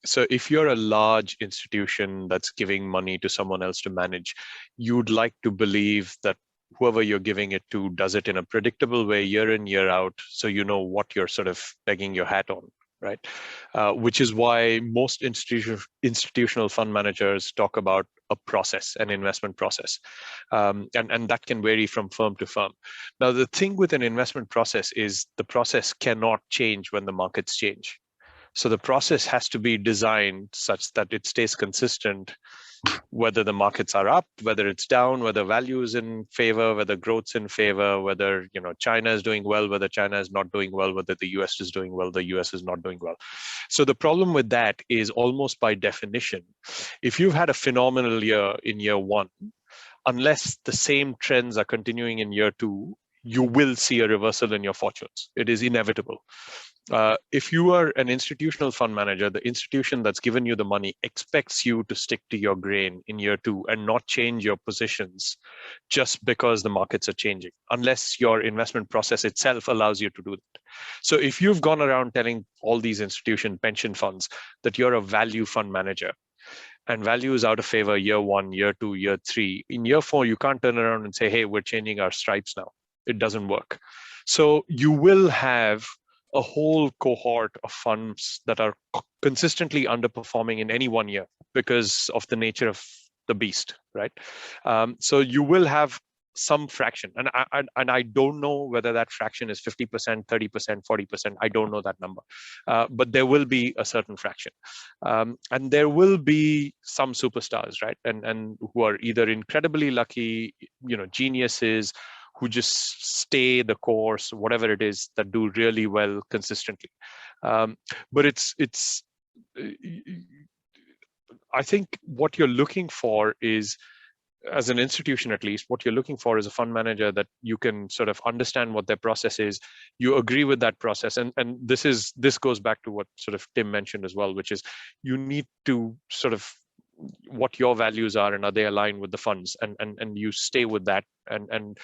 So if you're a large institution that's giving money to someone else to manage, you'd like to believe that whoever you're giving it to does it in a predictable way year in, year out, so you know what you're sort of pegging your hat on, right? Which is why most institutional fund managers talk about a process, an investment process. And that can vary from firm to firm. Now, the thing with an investment process is the process cannot change when the markets change. So the process has to be designed such that it stays consistent, whether the markets are up, whether it's down, whether value is in favor, whether growth's in favor, whether China is doing well, whether China is not doing well, whether the US is doing well, the US is not doing well. So the problem with that is almost by definition, if you've had a phenomenal year in year one, unless the same trends are continuing in year two, you will see a reversal in your fortunes. It is inevitable. If you are an institutional fund manager, the institution that's given you the money expects you to stick to your grain in year two and not change your positions just because the markets are changing, unless your investment process itself allows you to do that. So if you've gone around telling all these institution pension funds that you're a value fund manager, and value is out of favor year one, year two, year three, in year four, you can't turn around and say, hey, we're changing our stripes now. It doesn't work. So you will have a whole cohort of funds that are consistently underperforming in any one year because of the nature of the beast, right? So you will have some fraction, and I don't know whether that fraction is 50%, 30%, 40%. I don't know that number, but there will be a certain fraction, and there will be some superstars, right? And who are either incredibly lucky, geniuses, who just stay the course, whatever it is, that do really well consistently. But it's I think what you're looking for is, as an institution at least, what you're looking for is a fund manager that you can sort of understand what their process is, you agree with that process, and this goes back to what sort of Tim mentioned as well, which is you need to sort of what your values are and are they aligned with the funds, and you stay with that, and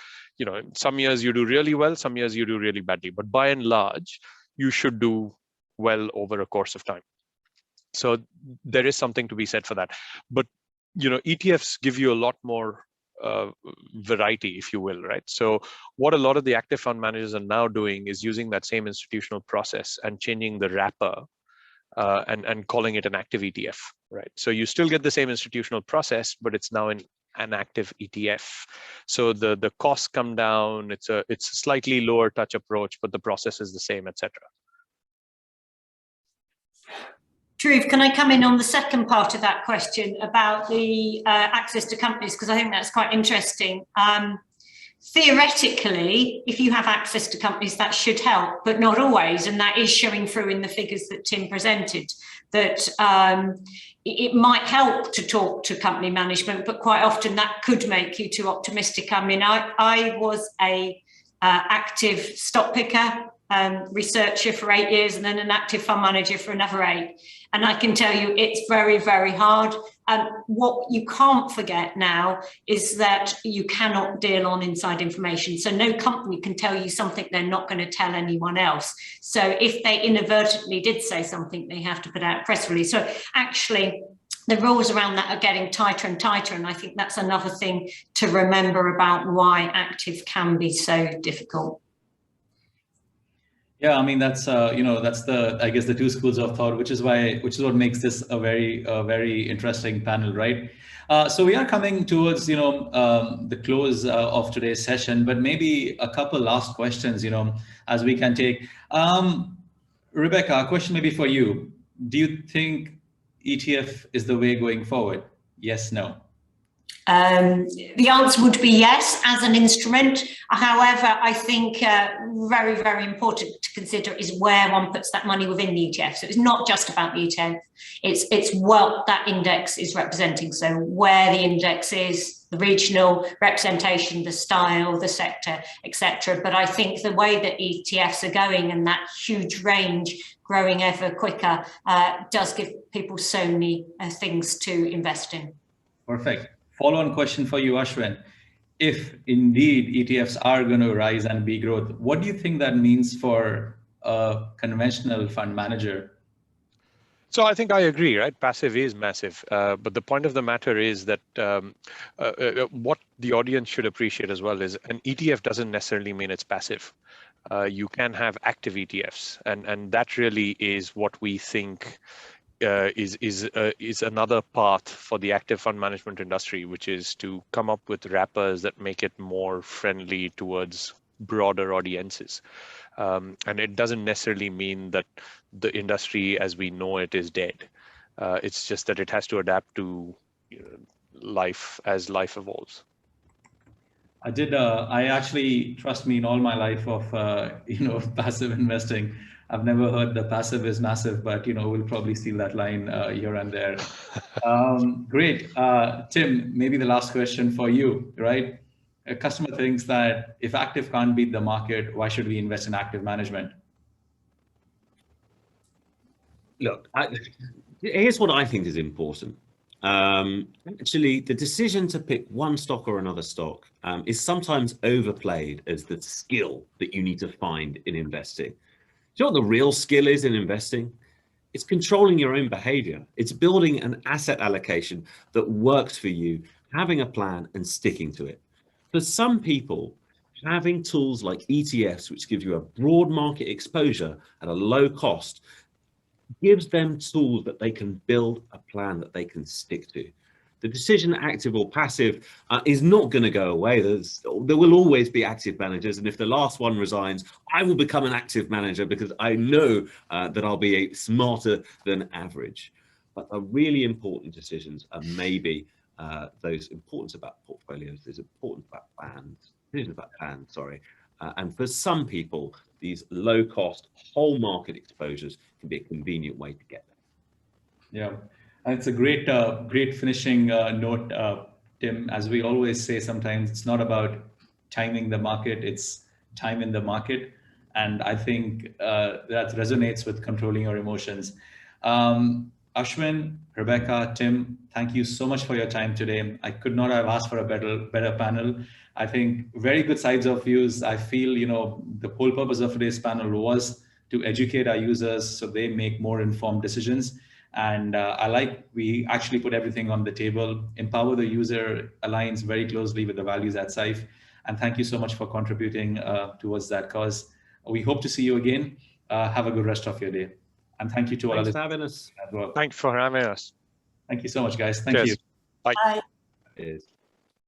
some years you do really well, some years you do really badly, but by and large you should do well over a course of time. So there is something to be said for that. But ETFs give you a lot more variety, if you will, right? So what a lot of the active fund managers are now doing is using that same institutional process and changing the wrapper and calling it an active ETF, right? So you still get the same institutional process, but it's now in an active ETF. So the costs come down. It's a slightly lower touch approach, but the process is the same, etc. Dhruv, can I come in on the second part of that question about the access to companies? Because I think that's quite interesting. Theoretically, if you have access to companies, that should help, but not always. And that is showing through in the figures that Tim presented, that it might help to talk to company management, but quite often that could make you too optimistic. I mean, I was a active stock picker, researcher for 8 years, and then an active fund manager for another 8. And I can tell you it's very, very hard. What you can't forget now is that you cannot deal on inside information. So no company can tell you something they're not going to tell anyone else. So if they inadvertently did say something, they have to put out a press release. So actually, the rules around that are getting tighter and tighter. And I think that's another thing to remember about why active can be so difficult. Yeah, I mean, that's that's I guess the two schools of thought, which is what makes this a very interesting panel, right? So we are coming towards the close of today's session, but maybe a couple last questions, as we can take. Rebecca, a question maybe for you. Do you think ETF is the way going forward? Yes, no? The answer would be yes, as an instrument. However, I think very, very important to consider is where one puts that money within the ETF. So it's not just about the ETF, it's what that index is representing. So where the index is, the regional representation, the style, the sector, etc. But I think the way that ETFs are going and that huge range growing ever quicker does give people so many things to invest in. Perfect. Follow-on question for you, Ashwin. If indeed ETFs are going to rise and be growth, what do you think that means for a conventional fund manager? So I think I agree, right? Passive is massive. But the point of the matter is that what the audience should appreciate as well is an ETF doesn't necessarily mean it's passive. You can have active ETFs, and that really is what we think is another path for the active fund management industry, which is to come up with wrappers that make it more friendly towards broader audiences. And it doesn't necessarily mean that the industry as we know it is dead. It's just that it has to adapt to life as life evolves. I actually, trust me, in all my life of, passive investing, I've never heard the passive is massive, but, we'll probably steal that line here and there. Great. Tim, maybe the last question for you, right? A customer thinks that if active can't beat the market, why should we invest in active management? Look, here's what I think is important. Actually, the decision to pick one stock or another stock is sometimes overplayed as the skill that you need to find in investing. Do you know what the real skill is in investing? It's controlling your own behavior. It's building an asset allocation that works for you, having a plan and sticking to it. For some people, having tools like ETFs, which give you a broad market exposure at a low cost, gives them tools that they can build a plan that they can stick to. The decision, active or passive, is not going to go away. There will always be active managers, and if the last one resigns, I will become an active manager because I know that I'll be smarter than average. But the really important decisions are maybe those importance about portfolios, there's importance about plans, decisions about plans, sorry. And for some people, these low-cost whole market exposures can be a convenient way to get there. Yeah, and it's a great finishing note, Tim. As we always say, sometimes it's not about timing the market; it's time in the market, and I think that resonates with controlling your emotions. Ashwin, Rebecca, Tim, thank you so much for your time today. I could not have asked for a better panel. I think very good sides of views. I feel, the whole purpose of today's panel was to educate our users so they make more informed decisions. And we actually put everything on the table. Empower the user aligns very closely with the values at Syfe. And thank you so much for contributing towards that cause. We hope to see you again. Have a good rest of your day. And thank you to all Thanks others for having us. as well. Thanks for having us. Thank you so much, guys. Thank Cheers. you. Bye. Bye. Cheers.